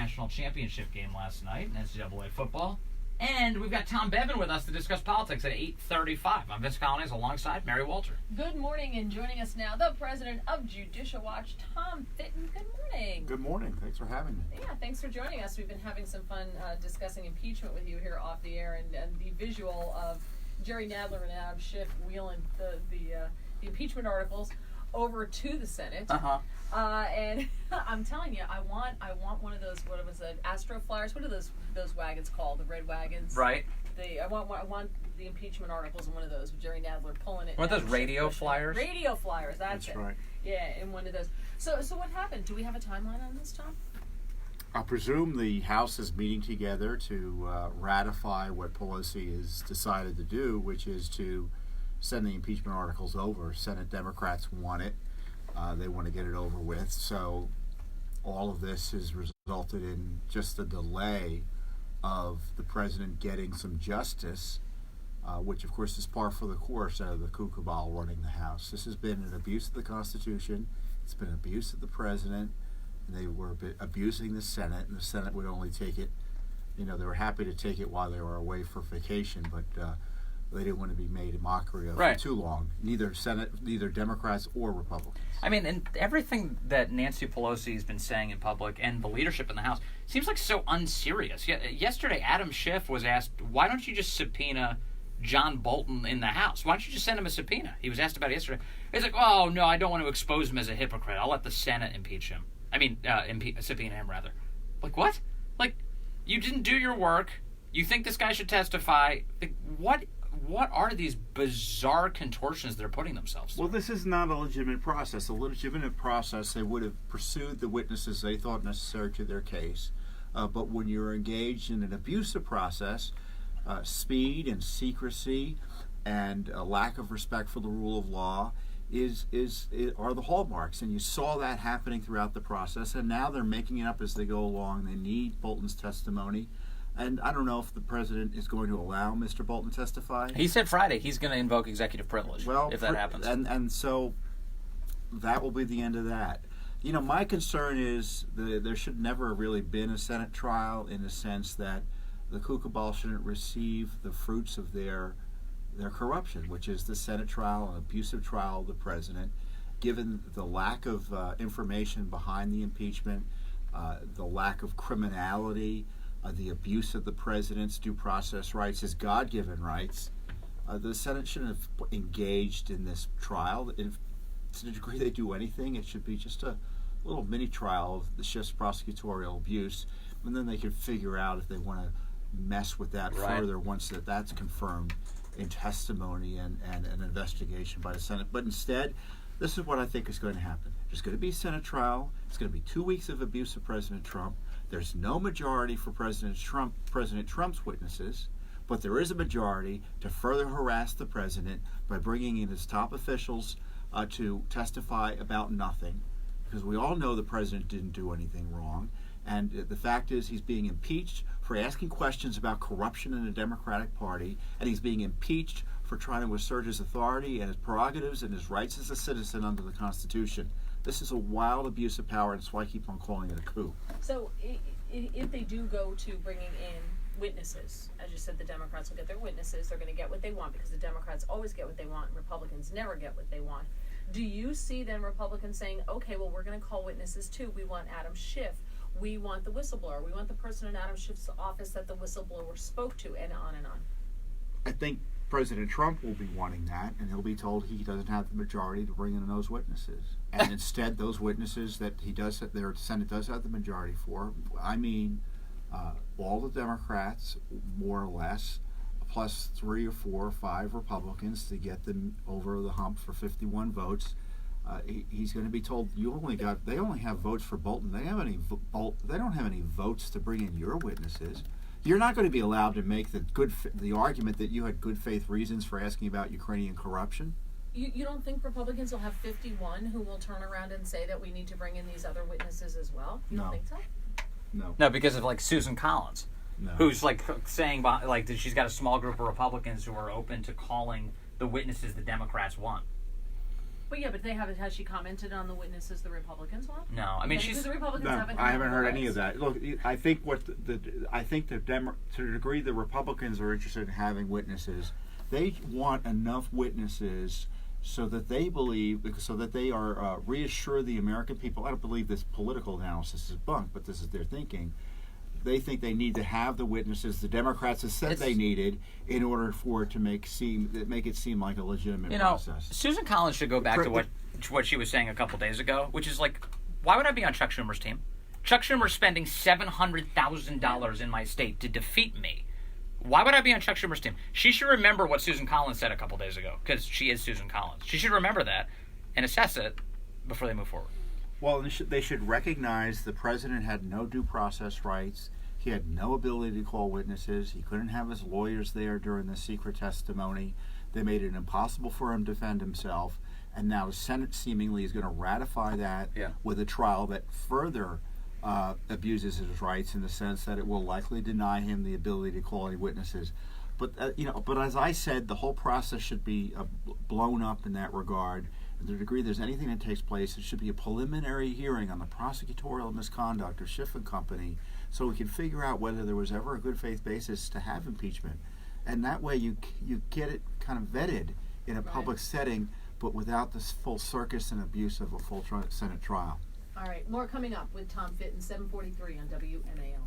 national championship game last night in NCAA football. And we've got Tom Bevan with us to discuss politics at 8:35. I'm Vince Collins alongside Mary Walter. Good morning, and joining us now, the president of Judicial Watch, Tom Fitton. Good morning. Good morning. Thanks for having me. Yeah, thanks for joining us. We've been having some fun discussing impeachment with you here off the air, and the visual of Jerry Nadler and Adam Schiff wheeling the impeachment articles over to the Senate. And I'm telling you, I want one of those. What was it? Astro Flyers. What are those wagons called? The red wagons. Right. I want the impeachment articles in one of those with Jerry Nadler pulling it. What are those radio flyers? Radio flyers. That's it. Right. Yeah, in one of those. So what happened? Do we have a timeline on this, Tom? I presume the House is meeting together to ratify what Pelosi has decided to do, which is to send the impeachment articles over. Senate Democrats want it. They want to get it over with. So all of this has resulted in just a delay of the president getting some justice, which, of course, is par for the course out of the coup cabal running the House. This has been an abuse of the Constitution. It's been an abuse of the president. And they were abusing the Senate, and the Senate would only take it. They were happy to take it while they were away for vacation, but they didn't want to be made a mockery of for too long. Neither Democrats or Republicans. I mean, and everything that Nancy Pelosi has been saying in public and the leadership in the House seems like so unserious. Yesterday, Adam Schiff was asked, why don't you just subpoena John Bolton in the House? Why don't you just send him a subpoena? He was asked about it yesterday. He's like, oh, no, I don't want to expose him as a hypocrite. I'll let the Senate impeach him. Subpoena him, rather. Like, what? Like, you didn't do your work. You think this guy should testify. Like, what are these bizarre contortions they're putting themselves through? Well, this is not a legitimate process. A legitimate process, they would have pursued the witnesses they thought necessary to their case. But when you're engaged in an abusive process, speed and secrecy and a lack of respect for the rule of law are the hallmarks. And you saw that happening throughout the process. And now they're making it up as they go along. They need Bolton's testimony. And I don't know if the president is going to allow Mr. Bolton to testify. He said Friday he's going to invoke executive privilege if that happens. And so that will be the end of that. My concern is there should never have really been a Senate trial, in the sense that the coup cabal shouldn't receive the fruits of their corruption, which is the Senate trial, an abusive trial of the president, given the lack of information behind the impeachment, the lack of criminality, the abuse of the president's due process rights, his God-given rights. The Senate shouldn't have engaged in this trial. If to the degree they do anything, it should be just a little mini trial of the Schiff's prosecutorial abuse, and then they can figure out if they want to mess with that further once that's confirmed in testimony and an investigation by the Senate. But instead, this is what I think is going to happen. There's going to be a Senate trial. It's going to be 2 weeks of abuse of President Trump. There's no majority for President Trump's witnesses, but there is a majority to further harass the president by bringing in his top officials to testify about nothing, because we all know the president didn't do anything wrong. And the fact is, he's being impeached for asking questions about corruption in the Democratic Party, and he's being impeached for trying to assert his authority and his prerogatives and his rights as a citizen under the Constitution. This is a wild abuse of power, and that's why I keep on calling it a coup. So if they do go to bringing in witnesses, as you said, the Democrats will get their witnesses. They're going to get what they want, because the Democrats always get what they want and Republicans never get what they want. Do you see then Republicans saying, okay, well, we're going to call witnesses too. We want Adam Schiff. We want the whistleblower. We want the person in Adam Schiff's office that the whistleblower spoke to, and on and on. I think President Trump will be wanting that, and he'll be told he doesn't have the majority to bring in those witnesses. And instead, those witnesses that the Senate does have the majority for, all the Democrats, more or less, plus 3 or 4 or 5 Republicans to get them over the hump for 51 votes. He's going to be told, they only have votes for Bolton. They don't have any votes to bring in your witnesses. You're not going to be allowed to make the argument that you had good faith reasons for asking about Ukrainian corruption. You don't think Republicans will have 51 who will turn around and say that we need to bring in these other witnesses as well? You don't think so? No, because of Susan Collins, who's saying that she's got a small group of Republicans who are open to calling the witnesses the Democrats want. But yeah, but has she commented on the witnesses the Republicans want? No, I mean, because she's... the Republicans No, haven't I haven't heard list. any of that. Look, I think to the degree the Republicans are interested in having witnesses, they want enough witnesses so that they are reassure the American people. I don't believe this political analysis is bunk, but this is their thinking. They think they need to have the witnesses the Democrats have said they needed in order for it to make it seem like a legitimate process. Susan Collins should go back to what she was saying a couple days ago, which is like, why would I be on Chuck Schumer's team? Chuck Schumer's spending $700,000 in my state to defeat me. Why would I be on Chuck Schumer's team? She should remember what Susan Collins said a couple days ago, because she is Susan Collins. She should remember that and assess it before they move forward. Well, they should recognize the president had no due process rights. He had no ability to call witnesses. He couldn't have his lawyers there during the secret testimony. They made it impossible for him to defend himself. And now the Senate seemingly is going to ratify that with a trial that further abuses his rights in the sense that it will likely deny him the ability to call any witnesses. But but as I said, the whole process should be blown up in that regard. To the degree there's anything that takes place, it should be a preliminary hearing on the prosecutorial misconduct of Schiff and Company, so we can figure out whether there was ever a good faith basis to have impeachment. And that way you get it kind of vetted in a public setting, but without this full circus and abuse of a full Senate trial. All right, more coming up with Tom Fitton, 7:43 on WMAL.